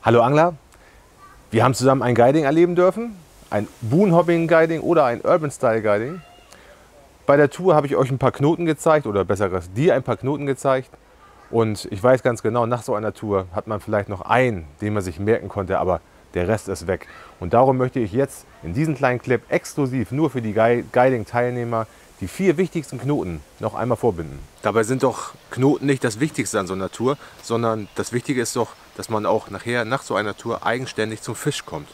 Hallo Angler, wir haben zusammen ein Guiding erleben dürfen, ein Boonhopping Guiding oder ein Urban Style Guiding. Bei der Tour habe ich euch ein paar Knoten gezeigt, oder besser gesagt dir ein paar Knoten gezeigt. Und ich weiß ganz genau, nach so einer Tour hat man vielleicht noch einen, den man sich merken konnte, aber der Rest ist weg. Und darum möchte ich jetzt in diesem kleinen Clip exklusiv nur für die Guiding-Teilnehmer die 4 wichtigsten Knoten noch einmal vorbinden. Dabei sind doch Knoten nicht das Wichtigste an so einer Tour, sondern das Wichtige ist doch, dass man auch nachher nach so einer Tour eigenständig zum Fisch kommt.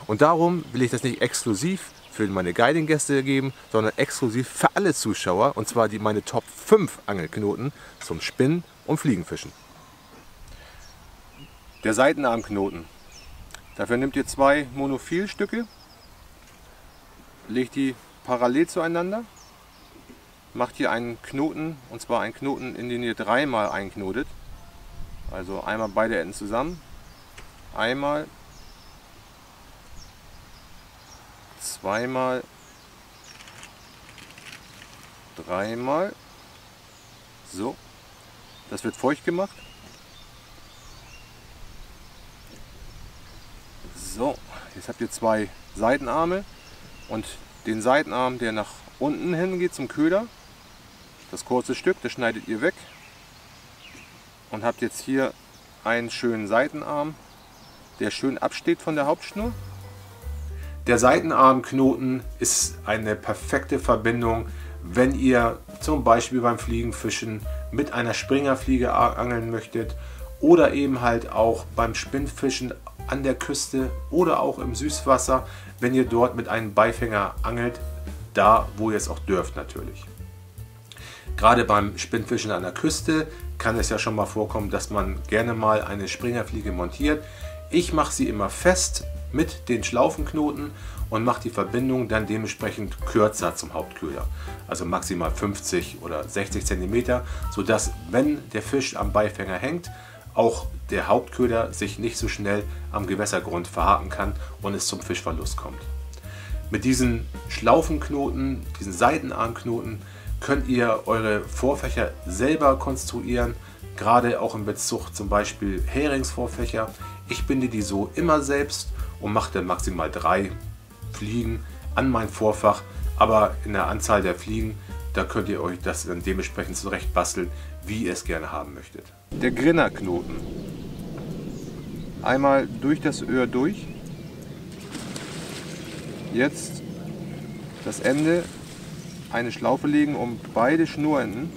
Und darum will ich das nicht exklusiv für meine Guiding-Gäste geben, sondern exklusiv für alle Zuschauer, und zwar meine Top 5 Angelknoten zum Spinnen und Fliegenfischen. Der Seitenarmknoten. Dafür nehmt ihr 2 Monofilstücke, legt die parallel zueinander, macht hier einen Knoten, und zwar einen Knoten, in den ihr 3-mal einknotet. Also einmal beide Enden zusammen, einmal, zweimal, 3-mal. So, das wird feucht gemacht. So, jetzt habt ihr 2 Seitenarme und den Seitenarm, der nach unten hin geht zum Köder. Das kurze Stück, das schneidet ihr weg und habt jetzt hier einen schönen Seitenarm, der schön absteht von der Hauptschnur. Der Seitenarmknoten ist eine perfekte Verbindung, wenn ihr zum Beispiel beim Fliegenfischen mit einer Springerfliege angeln möchtet oder eben halt auch beim Spinnfischen an der Küste oder auch im Süßwasser, wenn ihr dort mit einem Beifänger angelt, da wo ihr es auch dürft natürlich. Gerade beim Spinnfischen an der Küste kann es ja schon mal vorkommen, dass man gerne mal eine Springerfliege montiert. Ich mache sie immer fest mit den Schlaufenknoten und mache die Verbindung dann dementsprechend kürzer zum Hauptköder. Also maximal 50 oder 60 cm, sodass, wenn der Fisch am Beifänger hängt, auch der Hauptköder sich nicht so schnell am Gewässergrund verhaken kann und es zum Fischverlust kommt. Mit diesen Schlaufenknoten, diesen Seitenarmknoten, könnt ihr eure Vorfächer selber konstruieren, gerade auch in Bezug zum Beispiel Heringsvorfächer. Ich binde die so immer selbst und mache dann maximal 3 Fliegen an mein Vorfach, aber in der Anzahl der Fliegen, da könnt ihr euch das dann dementsprechend zurecht basteln, wie ihr es gerne haben möchtet. Der Grinnerknoten. Einmal durch das Öhr durch. Jetzt das Ende eine Schlaufe legen um beide Schnurenden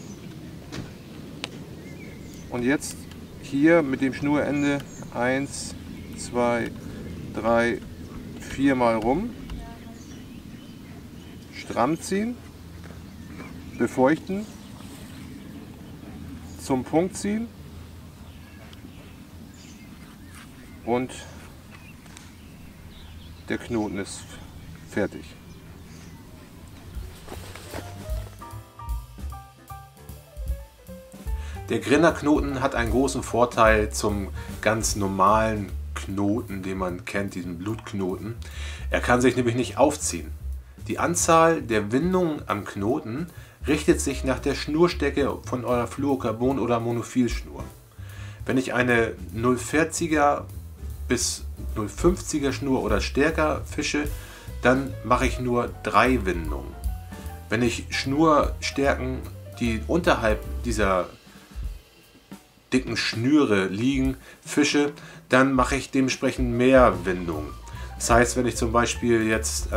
und jetzt hier mit dem Schnurende 1, 2, 3, 4 Mal rum, stramm ziehen, befeuchten, zum Punkt ziehen und der Knoten ist fertig. Der Grinnerknoten hat einen großen Vorteil zum ganz normalen Knoten, den man kennt, diesen Blutknoten. Er kann sich nämlich nicht aufziehen. Die Anzahl der Windungen am Knoten richtet sich nach der Schnurstärke von eurer Fluorocarbon- oder Monofilschnur. Wenn ich eine 0,40er bis 0,50er Schnur oder stärker fische, dann mache ich nur 3 Windungen. Wenn ich Schnurstärken, die unterhalb dieser dicken Schnüre liegen, fische, dann mache ich dementsprechend mehr Windungen. Das heißt, wenn ich zum Beispiel jetzt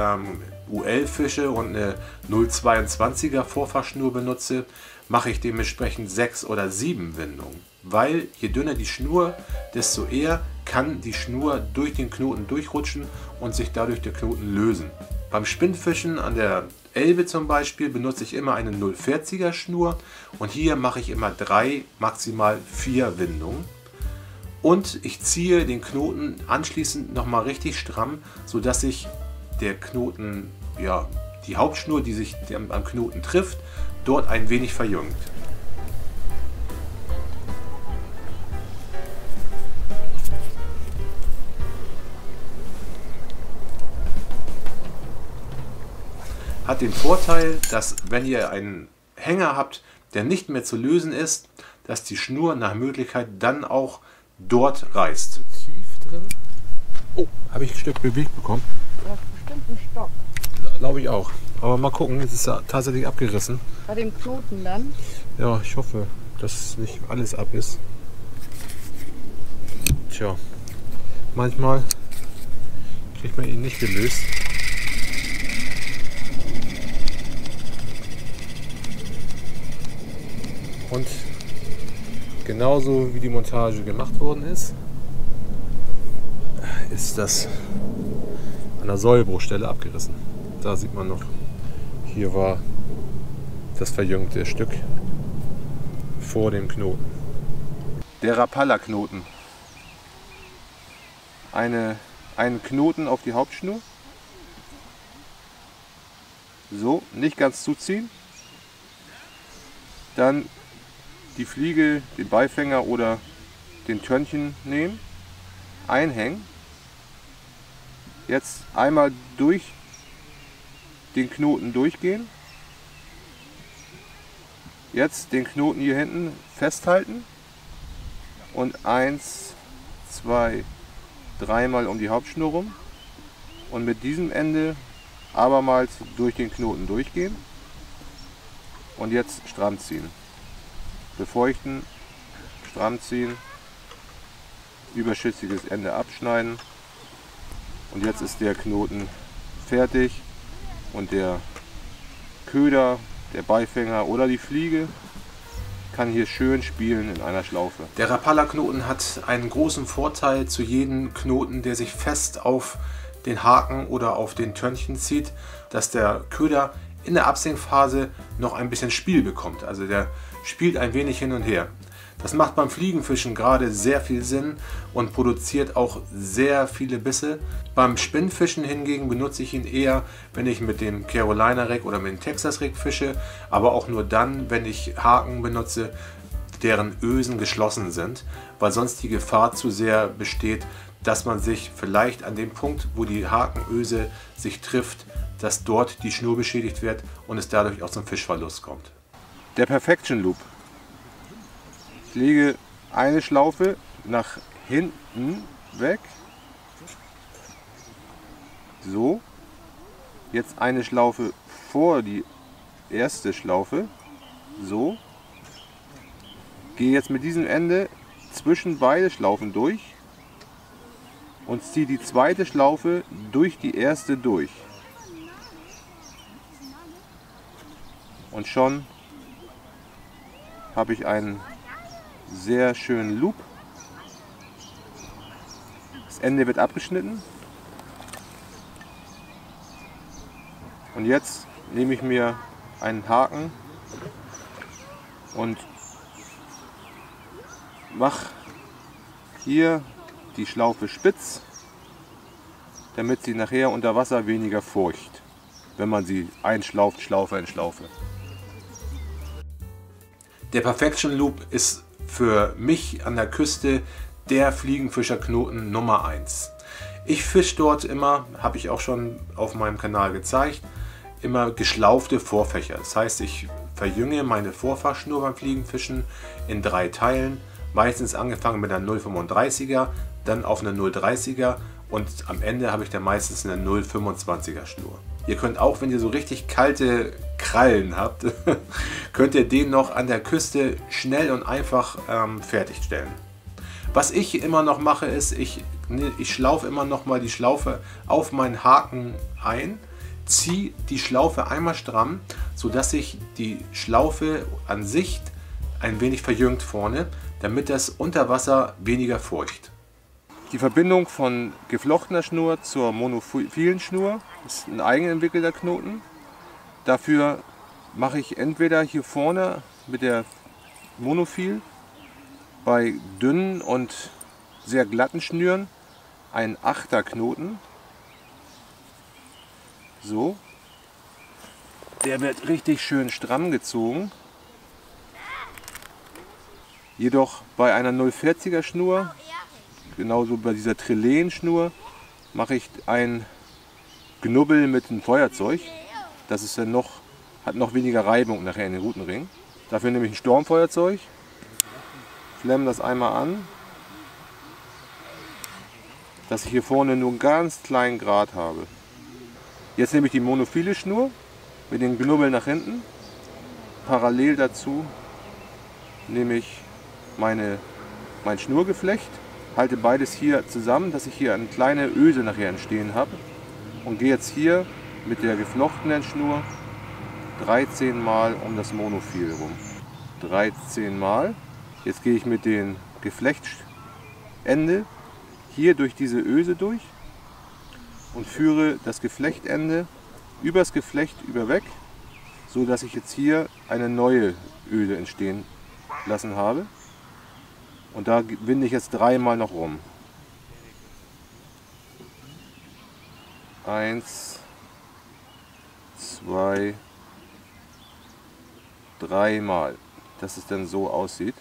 UL fische und eine 0,22er Vorfachschnur benutze, mache ich dementsprechend 6 oder 7 Windungen. Weil je dünner die Schnur, desto eher kann die Schnur durch den Knoten durchrutschen und sich dadurch der Knoten lösen. Beim Spinnfischen an der Elbe zum Beispiel benutze ich immer eine 0,40er Schnur und hier mache ich immer 3, maximal 4 Windungen. Und ich ziehe den Knoten anschließend nochmal richtig stramm, sodass sich der Knoten, ja, die Hauptschnur, die sich am Knoten trifft, dort ein wenig verjüngt. Hat den Vorteil, dass wenn ihr einen Hänger habt, der nicht mehr zu lösen ist, dass die Schnur nach Möglichkeit dann auch dort reißt. drin. Oh, habe ich ein Stück bewegt bekommen. Du hast bestimmt einen Stock. Glaube ich auch. Aber mal gucken, jetzt ist er tatsächlich abgerissen. Bei dem Knoten dann? Ja, ich hoffe, dass nicht alles ab ist. Tja, manchmal kriegt man ihn nicht gelöst. Und genauso wie die Montage gemacht worden ist, ist das an der Sollbruchstelle abgerissen. Da sieht man noch, hier war das verjüngte Stück vor dem Knoten. Der Rapala-Knoten. Einen Knoten auf die Hauptschnur. So, nicht ganz zuziehen. Dann die Fliege, den Beifänger oder den Törnchen nehmen, einhängen. Jetzt einmal durch den Knoten durchgehen. Jetzt den Knoten hier hinten festhalten und 1, 2, 3 Mal um die Hauptschnur rum und mit diesem Ende abermals durch den Knoten durchgehen und jetzt stramm ziehen. Befeuchten, stramm ziehen, überschüssiges Ende abschneiden und jetzt ist der Knoten fertig und der Köder, der Beifänger oder die Fliege kann hier schön spielen in einer Schlaufe. Der Rapala-Knoten hat einen großen Vorteil zu jedem Knoten, der sich fest auf den Haken oder auf den Törnchen zieht, dass der Köder in der Absenkphase noch ein bisschen Spiel bekommt. Also der spielt ein wenig hin und her. Das macht beim Fliegenfischen gerade sehr viel Sinn und produziert auch sehr viele Bisse. Beim Spinnfischen hingegen benutze ich ihn eher, wenn ich mit dem Carolina Rig oder mit dem Texas Rig fische, aber auch nur dann, wenn ich Haken benutze, deren Ösen geschlossen sind, weil sonst die Gefahr zu sehr besteht, dass man sich vielleicht an dem Punkt, wo die Hakenöse sich trifft, dass dort die Schnur beschädigt wird und es dadurch auch zum Fischverlust kommt. Der Perfection Loop. Ich lege eine Schlaufe nach hinten weg. So. Jetzt eine Schlaufe vor die erste Schlaufe. So. Gehe jetzt mit diesem Ende zwischen beide Schlaufen durch und ziehe die zweite Schlaufe durch die erste durch. Und schon habe ich einen sehr schönen Loop. Das Ende wird abgeschnitten. Und jetzt nehme ich mir einen Haken und mache hier die Schlaufe spitz, damit sie nachher unter Wasser weniger furcht, wenn man sie einschlauft, Schlaufe in Schlaufe. Der Perfection Loop ist für mich an der Küste der Fliegenfischerknoten Nummer 1. Ich fische dort immer, habe ich auch schon auf meinem Kanal gezeigt, immer geschlaufte Vorfächer. Das heißt, ich verjünge meine Vorfachschnur beim Fliegenfischen in 3 Teilen, meistens angefangen mit einer 0,35er, dann auf eine 0,30er und am Ende habe ich dann meistens eine 0,25er Schnur. Ihr könnt auch, wenn ihr so richtig kalte Krallen habt, könnt ihr den noch an der Küste schnell und einfach fertigstellen. Was ich immer noch mache, ist, ich schlaufe immer noch mal die Schlaufe auf meinen Haken ein, ziehe die Schlaufe einmal stramm, sodass sich die Schlaufe an sich ein wenig verjüngt vorne, damit das Unterwasser weniger furcht. Die Verbindung von geflochtener Schnur zur monophilen Schnur ist ein eigenentwickelter Knoten. Dafür mache ich entweder hier vorne mit der Monophil bei dünnen und sehr glatten Schnüren einen 8er Knoten. So. Der wird richtig schön stramm gezogen. Jedoch bei einer 0,40er Schnur, genauso bei dieser Trillen-Schnur, mache ich ein Knubbel mit einem Feuerzeug. Das ist dann hat noch weniger Reibung nachher in den Rutenring. Dafür nehme ich ein Sturmfeuerzeug, flemme das einmal an dass ich hier vorne nur einen ganz kleinen Grat habe. Jetzt nehme ich die monophile Schnur mit den Knubbeln nach hinten. Parallel dazu nehme ich mein Schnurgeflecht, halte beides hier zusammen, dass ich hier eine kleine Öse nachher entstehen habe und gehe jetzt hier mit der geflochtenen Schnur 13 Mal um das Monophil rum. 13 Mal. Jetzt gehe ich mit dem Geflechtende hier durch diese Öse durch und führe das Geflechtende übers Geflecht weg, so dass ich jetzt hier eine neue Öse entstehen lassen habe. Und da winde ich jetzt 3 Mal noch rum. 1, 2, 3 Mal, dass es dann so aussieht.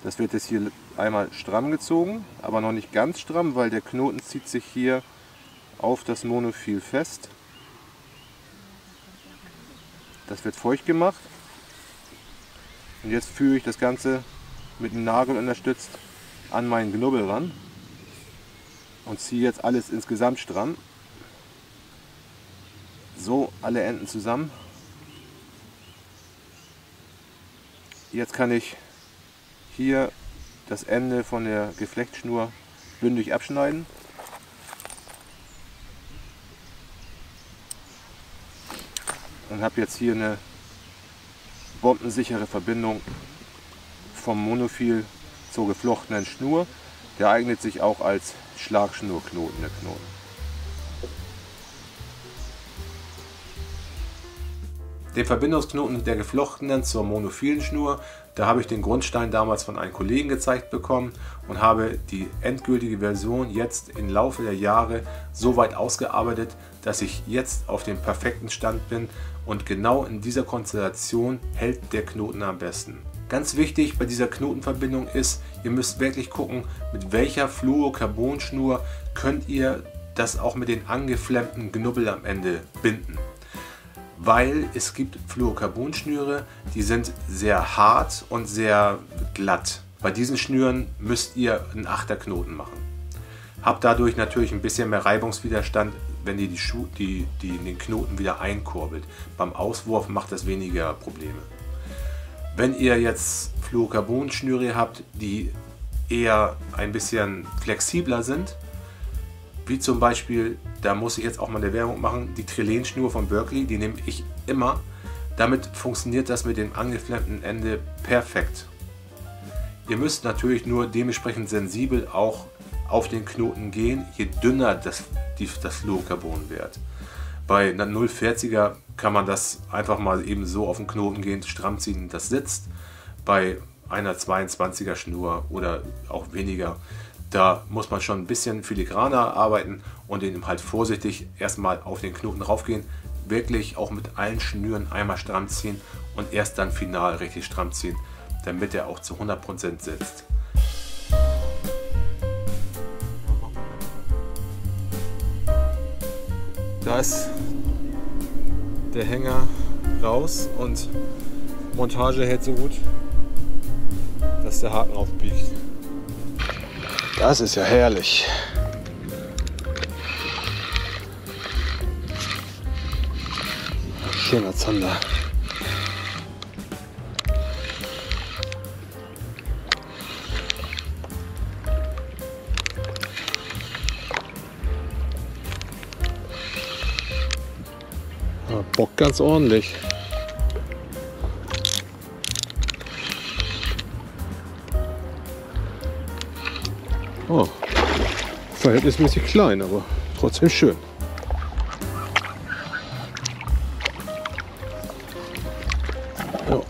Das wird jetzt hier einmal stramm gezogen, aber noch nicht ganz stramm, weil der Knoten zieht sich hier auf das Monophil fest. Das wird feucht gemacht. Und jetzt führe ich das Ganze mit dem Nagel unterstützt an meinen Knubbel ran und ziehe jetzt alles insgesamt stramm. So, alle Enden zusammen. Jetzt kann ich hier das Ende von der Geflechtsschnur bündig abschneiden. Und habe jetzt hier eine bombensichere Verbindung vom Monophil zur geflochtenen Schnur. Der eignet sich auch als Schlagschnurknoten, der Knoten. Den Verbindungsknoten der geflochtenen zur monophilen Schnur, da habe ich den Grundstein damals von einem Kollegen gezeigt bekommen und habe die endgültige Version jetzt im Laufe der Jahre so weit ausgearbeitet, dass ich jetzt auf dem perfekten Stand bin und genau in dieser Konstellation hält der Knoten am besten. Ganz wichtig bei dieser Knotenverbindung ist, ihr müsst wirklich gucken, mit welcher Fluorocarbonschnur könnt ihr das auch mit den angeflammten Knubbel am Ende binden. Weil es gibt Fluorocarbonschnüre, die sind sehr hart und sehr glatt. Bei diesen Schnüren müsst ihr einen Achterknoten machen. Habt dadurch natürlich ein bisschen mehr Reibungswiderstand, wenn ihr den Knoten wieder einkurbelt. Beim Auswurf macht das weniger Probleme. Wenn ihr jetzt Fluorocarbonschnüre habt, die eher ein bisschen flexibler sind, wie zum Beispiel, da muss ich jetzt auch mal eine Werbung machen, die Trilene-Schnur von Berkley, die nehme ich immer. Damit funktioniert das mit dem angeflammten Ende perfekt. Ihr müsst natürlich nur dementsprechend sensibel auch auf den Knoten gehen, je dünner das Fluorocarbon wird. Bei einer 0,40er kann man das einfach mal eben so auf den Knoten gehen, stramm ziehen, das sitzt. Bei einer 22er Schnur oder auch weniger, da muss man schon ein bisschen filigraner arbeiten und den halt vorsichtig erstmal auf den Knoten raufgehen, wirklich auch mit allen Schnüren einmal stramm ziehen und erst dann final richtig stramm ziehen, damit er auch zu 100% sitzt. Da ist der Hänger raus und Montage hält so gut, dass der Haken aufbiegt. Das ist ja herrlich. Schöner Zander. Ja, Bock ganz ordentlich. Oh, verhältnismäßig klein, aber trotzdem schön. Ja,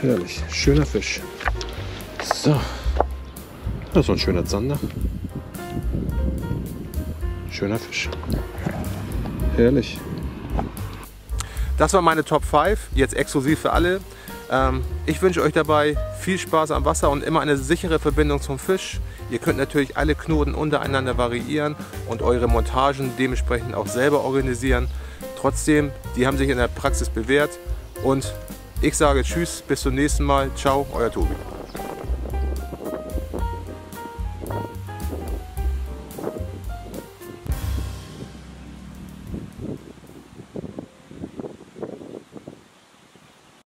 herrlich. Schöner Fisch. So, das war ein schöner Zander. Schöner Fisch. Herrlich. Das war meine Top 5, jetzt exklusiv für alle. Ich wünsche euch dabei viel Spaß am Wasser und immer eine sichere Verbindung zum Fisch. Ihr könnt natürlich alle Knoten untereinander variieren und eure Montagen dementsprechend auch selber organisieren. Trotzdem, die haben sich in der Praxis bewährt und ich sage Tschüss, bis zum nächsten Mal. Ciao, euer Tobi.